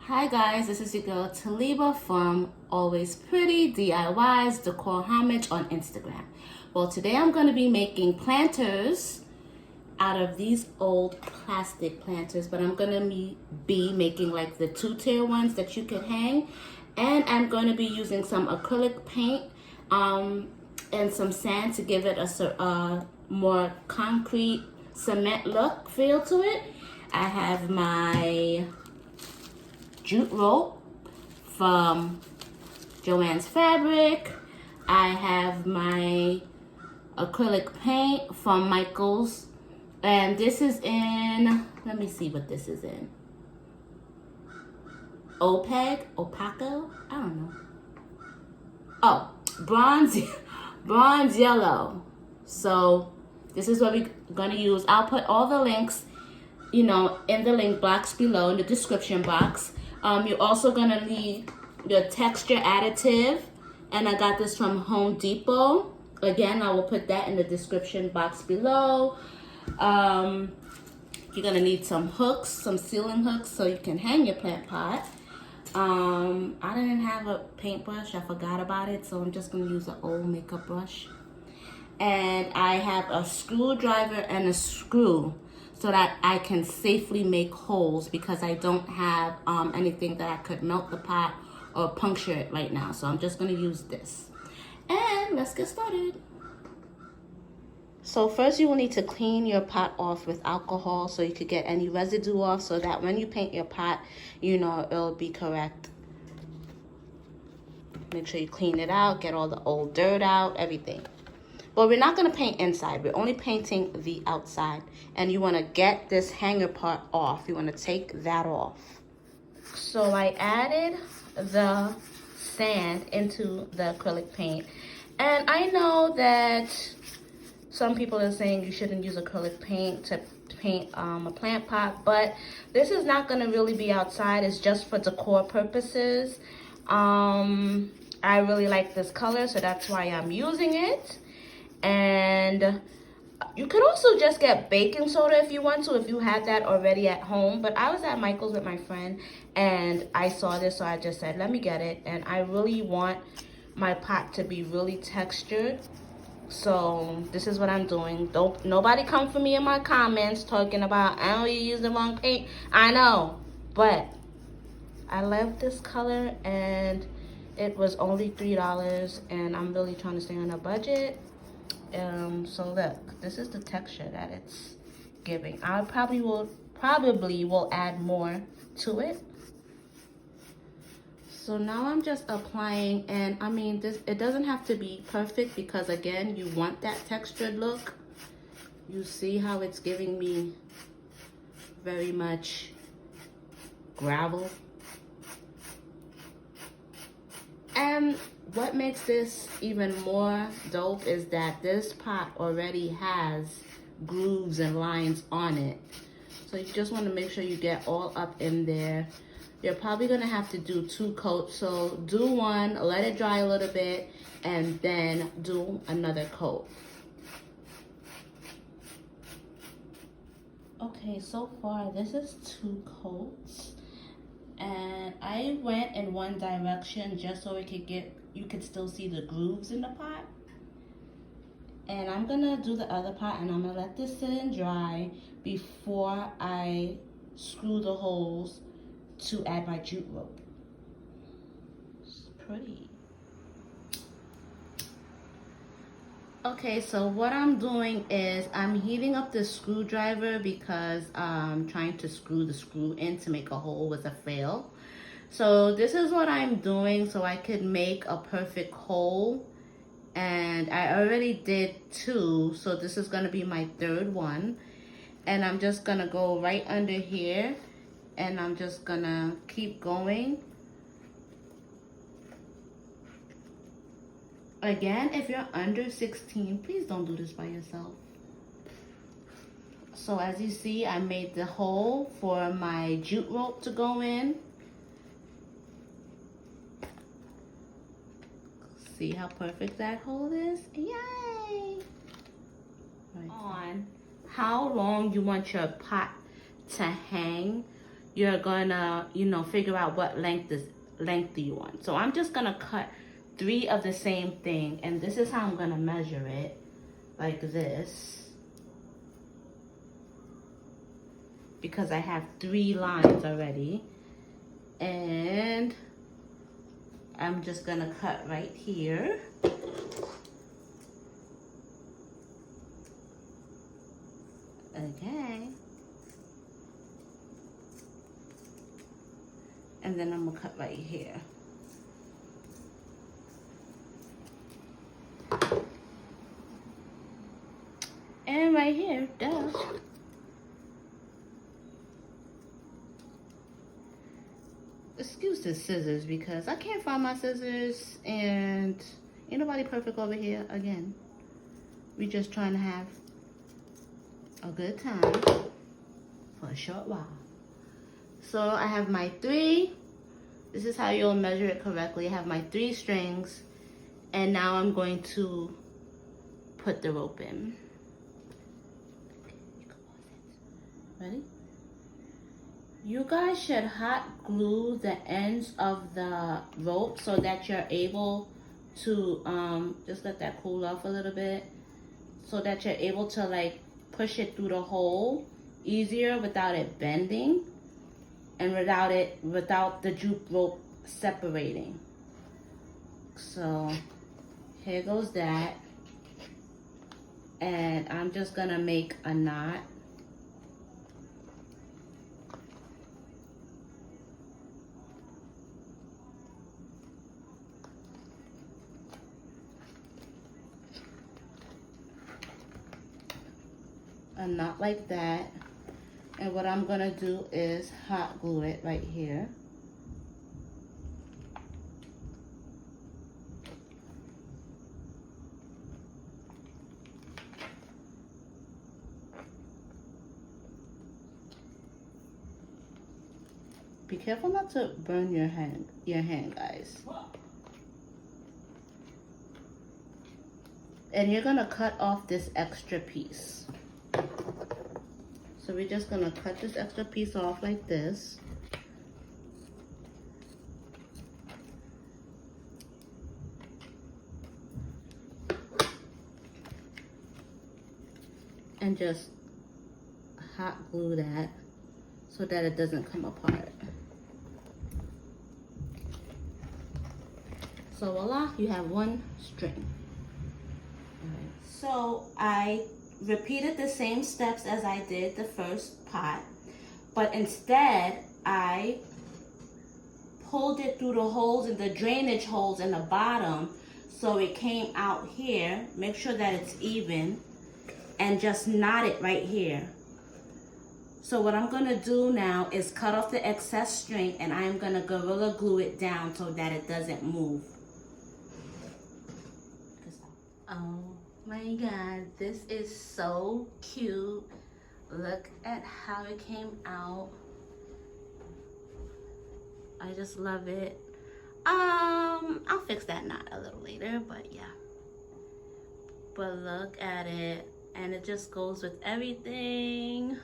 Hi guys, this is your girl Taliba from Always Pretty DIYs Decor Homage on Instagram. Well, today I'm going to be making planters out of these old plastic planters, but I'm going to be making like the two-tier ones that you can hang, and I'm going to be using some acrylic paint and some sand to give it a more concrete cement look feel to it. I have my jute rope from Joann's Fabric. I have my acrylic paint from Michael's, and this is in, let me see what this is in. Opaco, I don't know. Oh, bronze yellow. So this is what we're gonna use. I'll put all the links, in the link box below in the description box. You're also gonna need your texture additive, and I got this from Home Depot. Again, I will put that in the description box below. You're gonna need some hooks, some ceiling hooks, so you can hang your plant pot. I didn't have a paintbrush, I forgot about it, so I'm just gonna use an old makeup brush. And I have a screwdriver and a screw, so that I can safely make holes, because I don't have anything that I could melt the pot or puncture it right now. So I'm just gonna use this. And let's get started. So first you will need to clean your pot off with alcohol so you could get any residue off, so that when you paint your pot, it'll be correct. Make sure you clean it out, get all the old dirt out, everything. But we're not going to paint inside. We're only painting the outside. And you want to get this hanger part off. You want to take that off. So I added the sand into the acrylic paint. And I know that some people are saying you shouldn't use acrylic paint to paint a plant pot. But this is not going to really be outside. It's just for decor purposes. I really like this color, so that's why I'm using it. And you could also just get baking soda if you want to, if you had that already at home. But I was at Michael's with my friend and I saw this, so I just said, let me get it. And I really want my pot to be really textured, so this is what I'm doing. Don't nobody come for me in my comments talking about, oh, you used the wrong paint. I know, but I love this color and it was only $3, and I'm really trying to stay on a budget. So look, this is the texture that it's giving. I probably will add more to it. So now I'm just applying, and I mean, it doesn't have to be perfect, because again, you want that textured look. You see how it's giving me very much gravel. And what makes this even more dope is that this pot already has grooves and lines on it. So you just want to make sure you get all up in there. You're probably going to have to do 2 coats. So do one, let it dry a little bit, and then do another coat. Okay, so far this is 2 coats. And I went in one direction just so you could still see the grooves in the pot. And I'm gonna do the other pot, and I'm gonna let this sit and dry before I screw the holes to add my jute rope. It's pretty. Okay, so what I'm doing is I'm heating up the screwdriver, because I'm trying to screw the screw in to make a hole with a fail. So this is what I'm doing so I could make a perfect hole. And I already did 2, so this is going to be my 3rd one. And I'm just going to go right under here, and I'm just going to keep going. Again, if you're under 16, please don't do this by yourself. So as you see, I made the hole for my jute rope to go in. See how perfect that hole is? Yay! Right. On how long you want your pot to hang, you're gonna, you know, figure out what length do you want. So I'm just gonna cut 3 of the same thing, and this is how I'm gonna measure it, like this, because I have 3 lines already. And I'm just gonna cut right here. Okay. And then I'm gonna cut right here. And right here, duh. Excuse the scissors because I can't find my scissors and ain't nobody perfect over here again. We just trying to have a good time for a short while. So I have my 3. This is how you'll measure it correctly. I have my 3 strings, and now I'm going to put the rope in. Ready? You guys should hot glue the ends of the rope so that you're able to just let that cool off a little bit, so that you're able to like push it through the hole easier without it bending and without the jute rope separating. So here goes that, and I'm just gonna make a knot. A knot like that, and what I'm gonna do is hot glue it right here. Be careful not to burn your hand, guys. And you're gonna cut off this extra piece. So we're just gonna cut this extra piece off like this. And just hot glue that so that it doesn't come apart. So voila, you have 1 string. Alright, so I repeated the same steps as I did the first pot, but instead I pulled it through the holes in the drainage holes in the bottom so it came out here. Make sure that it's even and just knot it right here. So what I'm gonna do now is cut off the excess string, and I'm gonna Gorilla Glue it down so that it doesn't move. Oh my God, this is so cute. Look at how it came out. I just love it. I'll fix that knot a little later, but yeah. But look at it, and it just goes with everything.